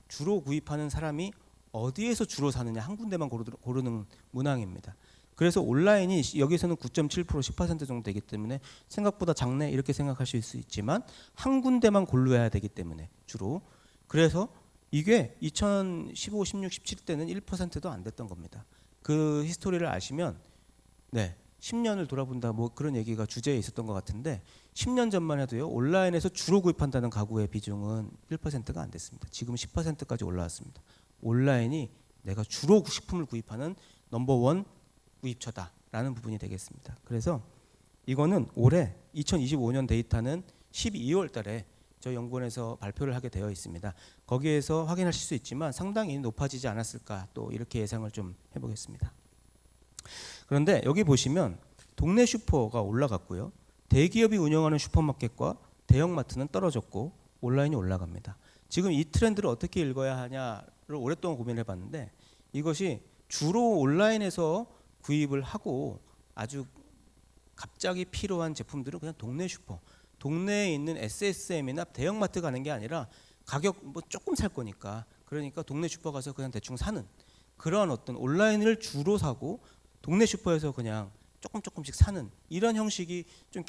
주로 구입하는 사람이 어디에서 주로 사느냐 한 군데만 고르는 문항입니다. 그래서 온라인이 여기서는 9.7% 10% 정도 되기 때문에 생각보다 작네 이렇게 생각하실 수 있지만 한 군데만 고르야 되기 때문에 주로 그래서 이게 2015, 16, 17때는 1%도 안 됐던 겁니다. 그 히스토리를 아시면 10년을 돌아본다 그런 얘기가 주제에 있었던 것 같은데 10년 전만 해도요 온라인에서 주로 구입한다는 가구의 비중은 1%가 안 됐습니다. 지금 10%까지 올라왔습니다. 온라인이 내가 주로 식품을 구입하는 넘버원 구입처다라는 부분이 되겠습니다. 그래서 이거는 올해 2025년 데이터는 12월 달에 저희 연구원에서 발표를 하게 되어 있습니다. 거기에서 확인하실 수 있지만 상당히 높아지지 않았을까 또 이렇게 예상을 좀 해보겠습니다. 그런데 여기 보시면 동네 슈퍼가 올라갔고요. 대기업이 운영하는 슈퍼마켓과 대형마트는 떨어졌고 온라인이 올라갑니다. 지금 이 트렌드를 어떻게 읽어야 하냐를 오랫동안 고민해 봤는데 이것이 주로 온라인에서 구입을 하고 아주 갑자기 필요한 제품들은 그냥 동네 슈퍼, 동네에 있는 SSM이나 대형마트 가는 게 아니라 가격 조금 살 거니까 그러니까 동네 슈퍼 가서 그냥 대충 사는 그런 어떤 온라인을 주로 사고 동네 슈퍼에서 그냥 조금씩 사는 이런 형식이 좀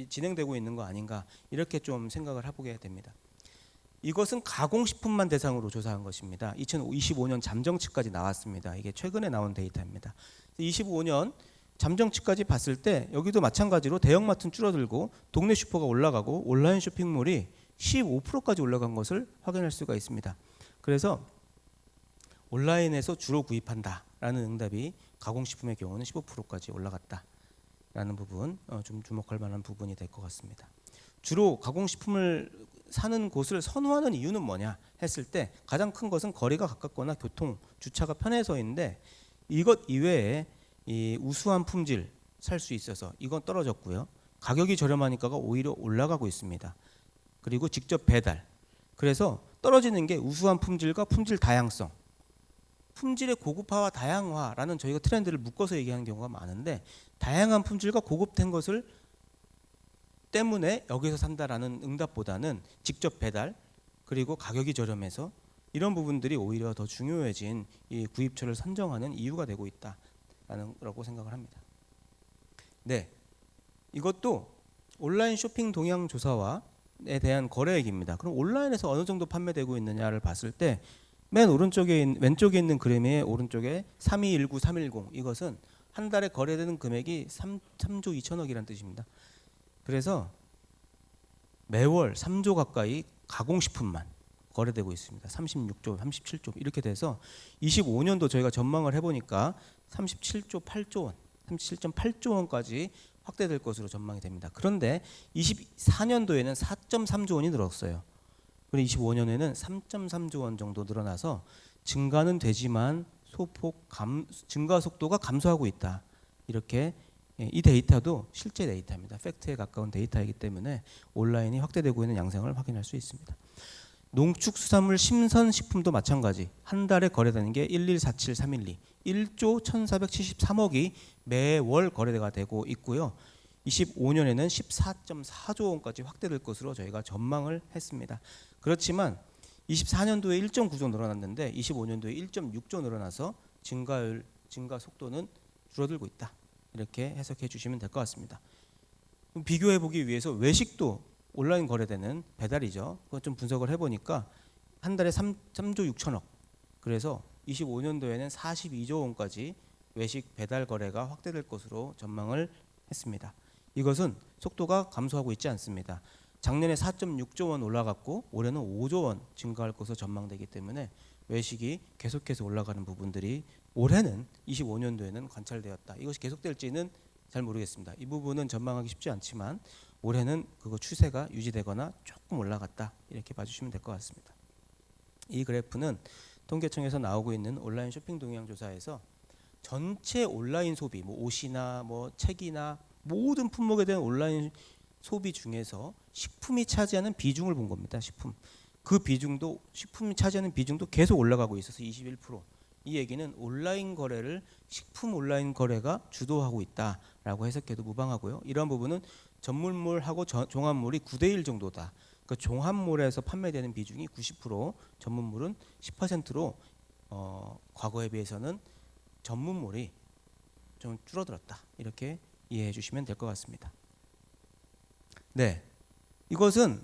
진행되고 있는 거 아닌가 이렇게 좀 생각을 해보게 됩니다. 이것은 가공식품만 대상으로 조사한 것입니다. 2025년 잠정치까지 나왔습니다. 이게 최근에 나온 데이터입니다. 25년 잠정치까지 봤을 때 여기도 마찬가지로 대형마트는 줄어들고 동네 슈퍼가 올라가고 온라인 쇼핑몰이 15%까지 올라간 것을 확인할 수가 있습니다. 그래서 온라인에서 주로 구입한다 라는 응답이 가공식품의 경우는 15%까지 올라갔다라는 부분 좀 주목할 만한 부분이 될 것 같습니다. 주로 가공식품을 사는 곳을 선호하는 이유는 뭐냐 했을 때 가장 큰 것은 거리가 가깝거나 교통, 주차가 편해서인데 이것 이외에 이 우수한 품질 살 수 있어서 이건 떨어졌고요. 가격이 저렴하니까가 오히려 올라가고 있습니다. 그리고 직접 배달. 그래서 떨어지는 게 우수한 품질과 품질 다양성. 품질의 고급화와 다양화라는 저희가 트렌드를 묶어서 얘기하는 경우가 많은데 다양한 품질과 고급된 것을 때문에 여기서 산다라는 응답보다는 직접 배달 그리고 가격이 저렴해서 이런 부분들이 오히려 더 중요해진 이 구입처를 선정하는 이유가 되고 있다라는 거라고 생각을 합니다. 네, 이것도 온라인 쇼핑 동향 조사와에 대한 거래액입니다. 그럼 온라인에서 어느 정도 판매되고 있느냐를 봤을 때 맨 왼쪽에 있는 그림의 오른쪽에 3219, 310 이것은 한 달에 거래되는 금액이 3조 2천억이라는 뜻입니다. 그래서 매월 3조 가까이 가공식품만 거래되고 있습니다. 36조, 37조 이렇게 돼서 25년도 저희가 전망을 해보니까 37조 8조 원, 37.8조 원까지 확대될 것으로 전망이 됩니다. 그런데 24년도에는 4.3조 원이 늘었어요. 그리고 25년에는 3.3조 원 정도 늘어나서 증가는 되지만 소폭 증가 속도가 감소하고 있다. 이렇게 이 데이터도 실제 데이터입니다. 팩트에 가까운 데이터이기 때문에 온라인이 확대되고 있는 양상을 확인할 수 있습니다. 농축수산물 신선식품도 마찬가지. 한 달에 거래되는 게 1147312 1조 1473억이 매월 거래가 되고 있고요. 25년에는 14.4조 원까지 확대될 것으로 저희가 전망을 했습니다. 그렇지만 24년도에 1.9조 늘어났는데 25년도에 1.6조 늘어나서 증가 속도는 줄어들고 있다. 이렇게 해석해 주시면 될 것 같습니다. 비교해 보기 위해서 외식도 온라인 거래되는 배달이죠. 그거 좀 분석을 해보니까 한 달에 3조 6천억. 그래서 25년도에는 42조 원까지 외식 배달 거래가 확대될 것으로 전망을 했습니다. 이것은 속도가 감소하고 있지 않습니다. 작년에 4.6조 원 올라갔고 올해는 5조 원 증가할 것으로 전망되기 때문에 외식이 계속해서 올라가는 부분들이 올해는 25년도에는 관찰되었다. 이것이 계속될지는 잘 모르겠습니다. 이 부분은 전망하기 쉽지 않지만 올해는 그거 추세가 유지되거나 조금 올라갔다. 이렇게 봐주시면 될 것 같습니다. 이 그래프는 통계청에서 나오고 있는 온라인 쇼핑 동향 조사에서 전체 온라인 소비, 뭐 옷이나 뭐 책이나 모든 품목에 대한 온라인 소비 중에서 식품이 차지하는 비중을 본 겁니다. 식품이 차지하는 비중도 계속 올라가고 있어서 21%. 이 얘기는 온라인 거래를 식품 온라인 거래가 주도하고 있다라고 해석해도 무방하고요. 이러한 부분은 전문몰하고 종합몰이 9대1 정도다. 그 종합몰에서 판매되는 비중이 90%, 전문몰은 10%로 과거에 비해서는 전문몰이 좀 줄어들었다. 이렇게 이해해 주시면 될 것 같습니다. 네, 이것은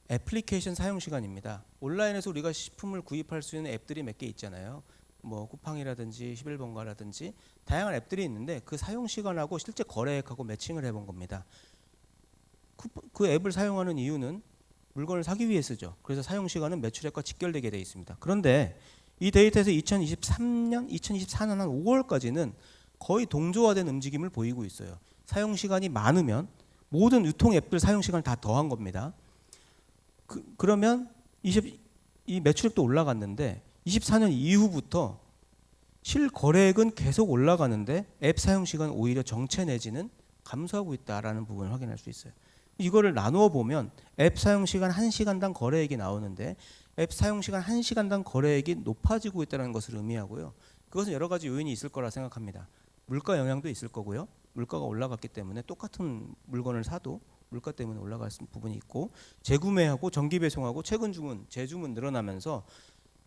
애플리케이션 사용 시간입니다. 온라인에서 우리가 식품을 구입할 수 있는 앱들이 몇 개 있잖아요. 뭐 쿠팡이라든지 11번가라든지 다양한 앱들이 있는데 그 사용 시간하고 실제 거래액하고 매칭을 해본 겁니다. 그 앱을 사용하는 이유는 물건을 사기 위해 쓰죠. 그래서 사용 시간은 매출액과 직결되게 되어 있습니다. 그런데 이 데이터에서 2024년 한 5월까지는 거의 동조화된 움직임을 보이고 있어요. 사용 시간이 많으면 모든 유통 앱들 사용 시간을 다 더한 겁니다. 그러면 이 매출액도 올라갔는데 24년 이후부터 실거래액은 계속 올라가는데 앱 사용 시간 오히려 정체 내지는 감소하고 있다라는 부분을 확인할 수 있어요. 이거를 나누어 보면 앱 사용 시간 1시간당 거래액이 나오는데 앱 사용 시간 1시간당 거래액이 높아지고 있다는 것을 의미하고요. 그것은 여러 가지 요인이 있을 거라 생각합니다. 물가 영향도 있을 거고요. 물가가 올라갔기 때문에 똑같은 물건을 사도 물가 때문에 올라갈 부분이 있고 재구매하고 정기 배송하고 최근 주문, 재주문 늘어나면서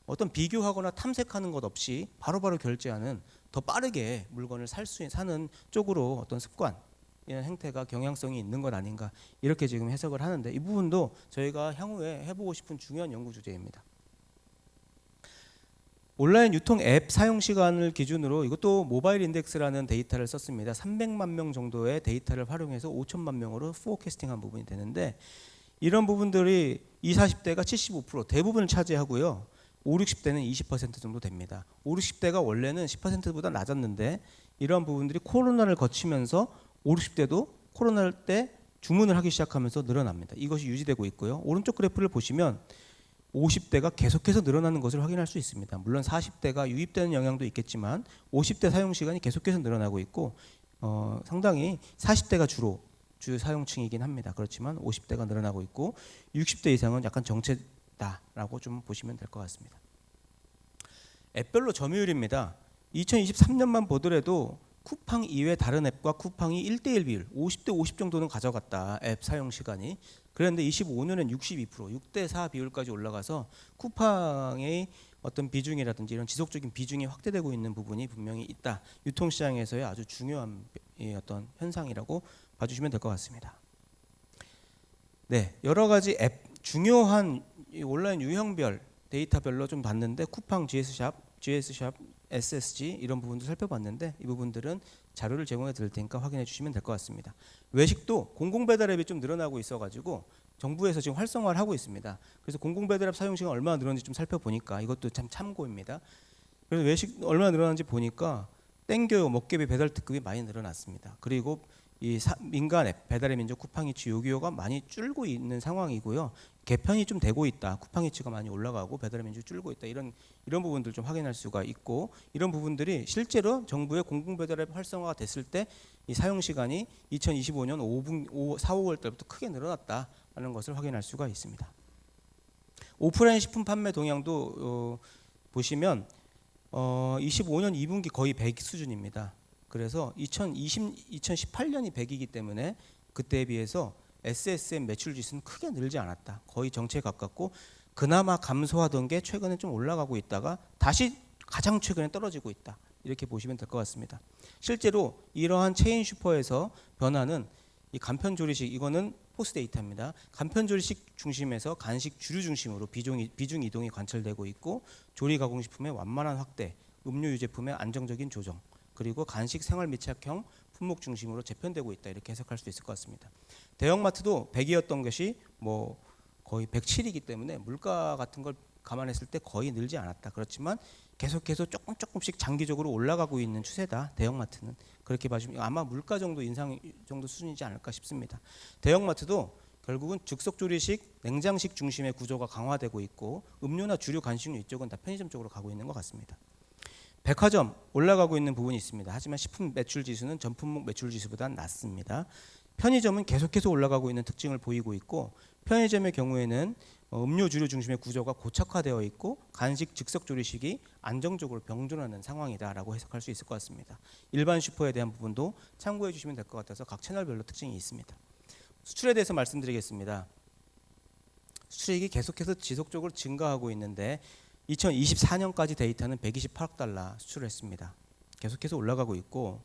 어떤 비교하거나 탐색하는 것 없이 바로바로 결제하는 더 빠르게 물건을 사는 쪽으로 어떤 습관 이런 행태가 경향성이 있는 것 아닌가 이렇게 지금 해석을 하는데 이 부분도 저희가 향후에 해보고 싶은 중요한 연구 주제입니다. 온라인 유통 앱 사용 시간을 기준으로 이것도 모바일 인덱스라는 데이터를 썼습니다. 300만 명 정도의 데이터를 활용해서 5천만 명으로 포캐스팅한 부분이 되는데 이런 부분들이 20, 40대가 75% 대부분을 차지하고요. 5, 60대는 20% 정도 됩니다. 5, 60대가 원래는 10%보다 낮았는데 이러한 부분들이 코로나를 거치면서 5, 60대도 코로나 때 주문을 하기 시작하면서 늘어납니다. 이것이 유지되고 있고요. 오른쪽 그래프를 보시면 50대가 계속해서 늘어나는 것을 확인할 수 있습니다. 물론 40대가 유입되는 영향도 있겠지만 50대 사용 시간이 계속해서 늘어나고 있고 상당히 40대가 주 사용층이긴 합니다. 그렇지만 50대가 늘어나고 있고 60대 이상은 약간 정체다라고 좀 보시면 될 것 같습니다. 앱별로 점유율입니다. 2023년만 보더라도 쿠팡 이외 다른 앱과 쿠팡이 1대1 비율 50대 50 정도는 가져갔다. 앱 사용 시간이. 그런데 25년엔 62%, 6대4 비율까지 올라가서 쿠팡의 어떤 비중이라든지 이런 지속적인 비중이 확대되고 있는 부분이 분명히 있다. 유통시장에서의 아주 중요한 어떤 현상이라고 봐주시면 될 것 같습니다. 네, 여러 가지 앱 중요한 온라인 유형별 데이터별로 좀 봤는데 쿠팡, GS샵, SSG 이런 부분도 살펴봤는데 이 부분들은 자료를 제공해 드릴 테니까 확인해 주시면 될 것 같습니다. 외식도 공공배달앱이 좀 늘어나고 있어가지고 정부에서 지금 활성화를 하고 있습니다. 그래서 공공배달앱 사용 시간 얼마나 늘었는지 좀 살펴보니까 이것도 참 참고입니다. 그래서 외식 얼마나 늘어났는지 보니까 땡겨요 먹개비 배달 특급이 많이 늘어났습니다. 그리고 이 민간 앱 배달의 민족 쿠팡이츠 요기요가 많이 줄고 있는 상황이고요. 개편이 좀 되고 있다. 쿠팡이츠가 많이 올라가고 배달의 민족이 줄고 있다. 이런 부분들 좀 확인할 수가 있고 이런 부분들이 실제로 정부의 공공배달앱 활성화가 됐을 때 이 사용 시간이 2025년 4, 5월 달부터 크게 늘어났다라는 것을 확인할 수가 있습니다. 오프라인 식품 판매 동향도 보시면 25년 2분기 거의 100 수준입니다. 그래서 2018년이 100이기 때문에 그때에 비해서 SSM 매출 지수는 크게 늘지 않았다. 거의 정체에 가깝고 그나마 감소하던 게 최근에 좀 올라가고 있다가 다시 가장 최근에 떨어지고 있다. 이렇게 보시면 될 것 같습니다. 실제로 이러한 체인 슈퍼에서 변화는 이 간편 조리식 이거는 포스 데이터입니다. 간편 조리식 중심에서 간식 주류 중심으로 비중 이동이 관찰되고 있고 조리 가공식품의 완만한 확대, 음료 유제품의 안정적인 조정, 그리고 간식 생활 밀착형 품목 중심으로 재편되고 있다. 이렇게 해석할 수 있을 것 같습니다. 대형마트도 100이었던 것이 뭐 거의 107이기 때문에 물가 같은 걸 감안했을 때 거의 늘지 않았다. 그렇지만 계속해서 조금씩 장기적으로 올라가고 있는 추세다. 대형마트는 그렇게 봐주면 아마 물가 정도 인상 정도 수준이지 않을까 싶습니다. 대형마트도 결국은 즉석조리식, 냉장식 중심의 구조가 강화되고 있고 음료나 주류 간식류 이쪽은 다 편의점 쪽으로 가고 있는 것 같습니다. 백화점 올라가고 있는 부분이 있습니다. 하지만 식품 매출 지수는 전 품목 매출 지수보다는 낮습니다. 편의점은 계속해서 올라가고 있는 특징을 보이고 있고 편의점의 경우에는 음료 주류 중심의 구조가 고착화되어 있고 간식 즉석 조리식이 안정적으로 병존하는 상황이다라고 해석할 수 있을 것 같습니다. 일반 슈퍼에 대한 부분도 참고해 주시면 될 것 같아서 각 채널별로 특징이 있습니다. 수출에 대해서 말씀드리겠습니다. 수출액이 계속해서 지속적으로 증가하고 있는데 2024년까지 데이터는 128억 달러 수출을 했습니다. 계속해서 올라가고 있고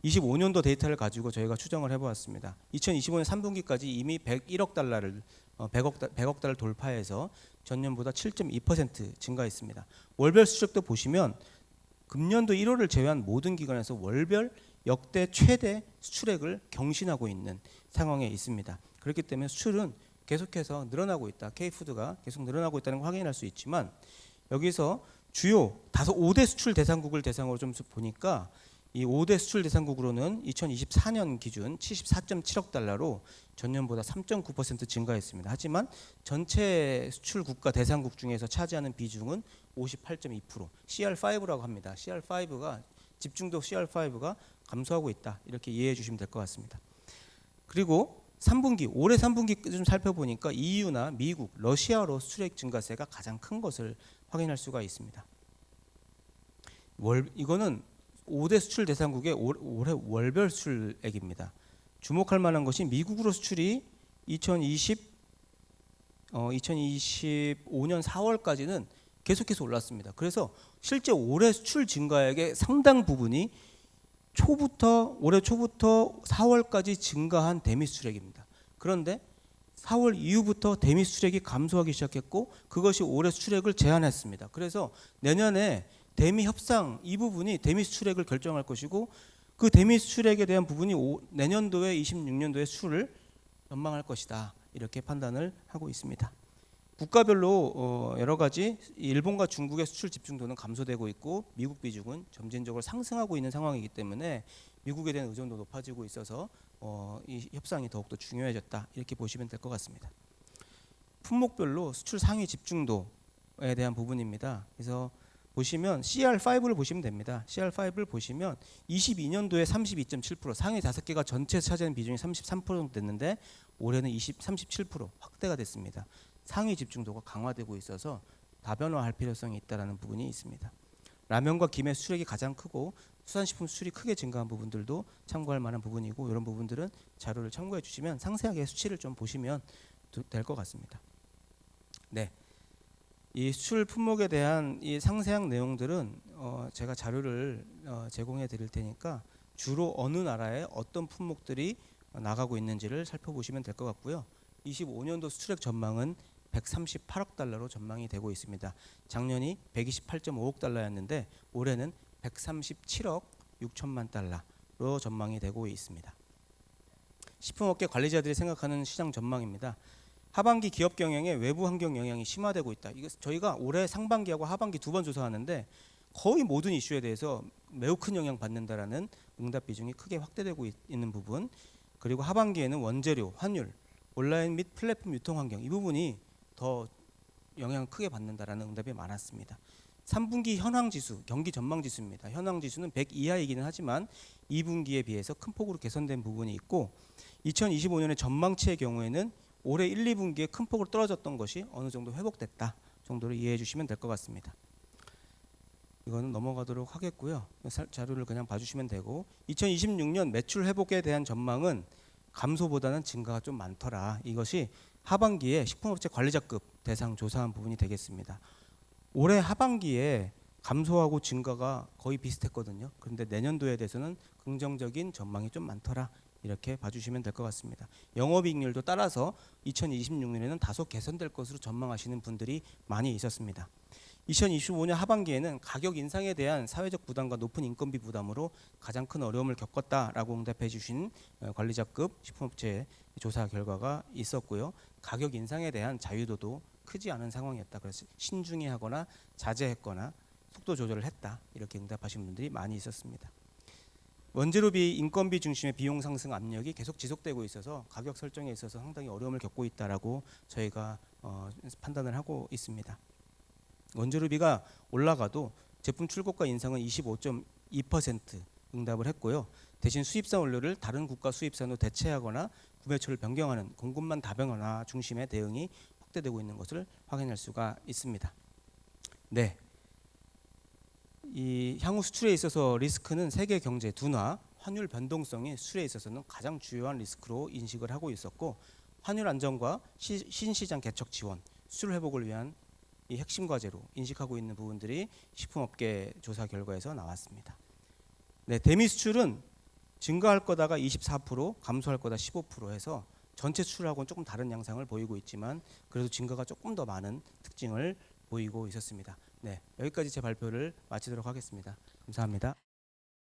25년도 데이터를 가지고 저희가 추정을 해보았습니다. 2025년 3분기까지 이미 101억 달러를 100억 달러 돌파해서 전년보다 7.2% 증가했습니다. 월별 수출액도 보시면 금년도 1월을 제외한 모든 기관에서 월별 역대 최대 수출액을 경신하고 있는 상황에 있습니다. 그렇기 때문에 수출은 계속해서 늘어나고 있다. K푸드가 계속 늘어나고 있다는 걸 확인할 수 있지만 여기서 주요 5대 수출 대상국을 대상으로 좀 보니까 이 5대 수출 대상국으로는 2024년 기준 74.7억 달러로 전년보다 3.9% 증가했습니다. 하지만 전체 수출 국가 대상국 중에서 차지하는 비중은 58.2%, CR5라고 합니다. CR5가 집중도 CR5가 감소하고 있다. 이렇게 이해해 주시면 될 것 같습니다. 그리고 3분기, 올해 3분기 좀 살펴보니까 EU나 미국, 러시아로 수출액 증가세가 가장 큰 것을 확인할 수가 있습니다. 이거는 5대 수출 대상국의 올해 월별 수출액입니다. 주목할 만한 것이 미국으로 수출이 2025년 4월까지는 계속해서 올랐습니다. 그래서 실제 올해 수출 증가액의 상당 부분이 올해 초부터 4월까지 증가한 대미 수출액입니다. 그런데 4월 이후부터 대미 수출액이 감소하기 시작했고 그것이 올해 수출액을 제한했습니다. 그래서 내년에 대미 협상 이 부분이 대미 수출액을 결정할 것이고 그 대미 수출액에 대한 부분이 내년도에 26년도에 수출을 연망할 것이다. 이렇게 판단을 하고 있습니다. 국가별로 여러 가지 일본과 중국의 수출 집중도는 감소되고 있고 미국 비중은 점진적으로 상승하고 있는 상황이기 때문에 미국에 대한 의존도 높아지고 있어서 이 협상이 더욱더 중요해졌다 이렇게 보시면 될 것 같습니다. 품목별로 수출 상위 집중도에 대한 부분입니다. 그래서 보시면 CR5를 보시면 됩니다. CR5를 보시면 22년도에 32.7% 상위 5개가 전체 차지하는 비중이 33% 정도 됐는데 올해는 37% 확대가 됐습니다. 상위 집중도가 강화되고 있어서 다변화할 필요성이 있다는 부분이 있습니다. 라면과 김의 수출액이 가장 크고 수산식품 수출이 크게 증가한 부분들도 참고할 만한 부분이고 이런 부분들은 자료를 참고해 주시면 상세하게 수치를 좀 보시면 될 것 같습니다. 네, 이 수출 품목에 대한 이 상세한 내용들은 제가 자료를 제공해 드릴 테니까 주로 어느 나라에 어떤 품목들이 나가고 있는지를 살펴보시면 될 것 같고요. 25년도 수출액 전망은 138억 달러로 전망이 되고 있습니다. 작년이 128.5억 달러였는데 올해는 137억 6천만 달러로 전망이 되고 있습니다. 식품업계 관리자들이 생각하는 시장 전망입니다. 하반기 기업 경영에 외부 환경 영향이 심화되고 있다. 이거 저희가 올해 상반기하고 하반기 두 번 조사하는데 거의 모든 이슈에 대해서 매우 큰 영향 받는다라는 응답 비중이 크게 확대되고 있는 부분, 그리고 하반기에는 원재료, 환율, 온라인 및 플랫폼 유통 환경 이 부분이 더 영향을 크게 받는다라는 응답이 많았습니다. 3분기 현황 지수, 경기 전망 지수입니다. 현황 지수는 100 이하이기는 하지만 2분기에 비해서 큰 폭으로 개선된 부분이 있고 2025년의 전망치의 경우에는 올해 1, 2분기에 큰 폭으로 떨어졌던 것이 어느 정도 회복됐다 정도로 이해해 주시면 될 것 같습니다. 이거는 넘어가도록 하겠고요. 자료를 그냥 봐주시면 되고 2026년 매출 회복에 대한 전망은 감소보다는 증가가 좀 많더라. 이것이 하반기에 식품업체 관리자급 대상 조사한 부분이 되겠습니다. 올해 하반기에 감소하고 증가가 거의 비슷했거든요. 그런데 내년도에 대해서는 긍정적인 전망이 좀 많더라. 이렇게 봐주시면 될 것 같습니다. 영업이익률도 따라서 2026년에는 다소 개선될 것으로 전망하시는 분들이 많이 있었습니다. 2025년 하반기에는 가격 인상에 대한 사회적 부담과 높은 인건비 부담으로 가장 큰 어려움을 겪었다라고 응답해 주신 관리자급 식품업체 조사 결과가 있었고요. 가격 인상에 대한 자유도도 크지 않은 상황이었다. 그래서 신중히 하거나 자제했거나 속도 조절을 했다. 이렇게 응답하신 분들이 많이 있었습니다. 원재료비, 인건비 중심의 비용 상승 압력이 계속 지속되고 있어서 가격 설정에 있어서 상당히 어려움을 겪고 있다라고 저희가 판단을 하고 있습니다. 원재료비가 올라가도 제품 출고가 인상은 25.2% 응답을 했고요. 대신 수입산 원료를 다른 국가 수입산으로 대체하거나 구매처를 변경하는 공급망 다변화 중심의 대응이 확대되고 있는 것을 확인할 수가 있습니다. 네, 이 향후 수출에 있어서 리스크는 세계 경제 둔화, 환율 변동성이 수출에 있어서는 가장 주요한 리스크로 인식을 하고 있었고 환율 안정과 신시장 개척 지원, 수출 회복을 위한 이 핵심 과제로 인식하고 있는 부분들이 식품업계 조사 결과에서 나왔습니다. 네, 대미 수출은 증가할 거다가 24%, 감소할 거다 15% 해서 전체 수출하고는 조금 다른 양상을 보이고 있지만 그래도 증가가 조금 더 많은 특징을 보이고 있었습니다. 네, 여기까지 제 발표를 마치도록 하겠습니다. 감사합니다.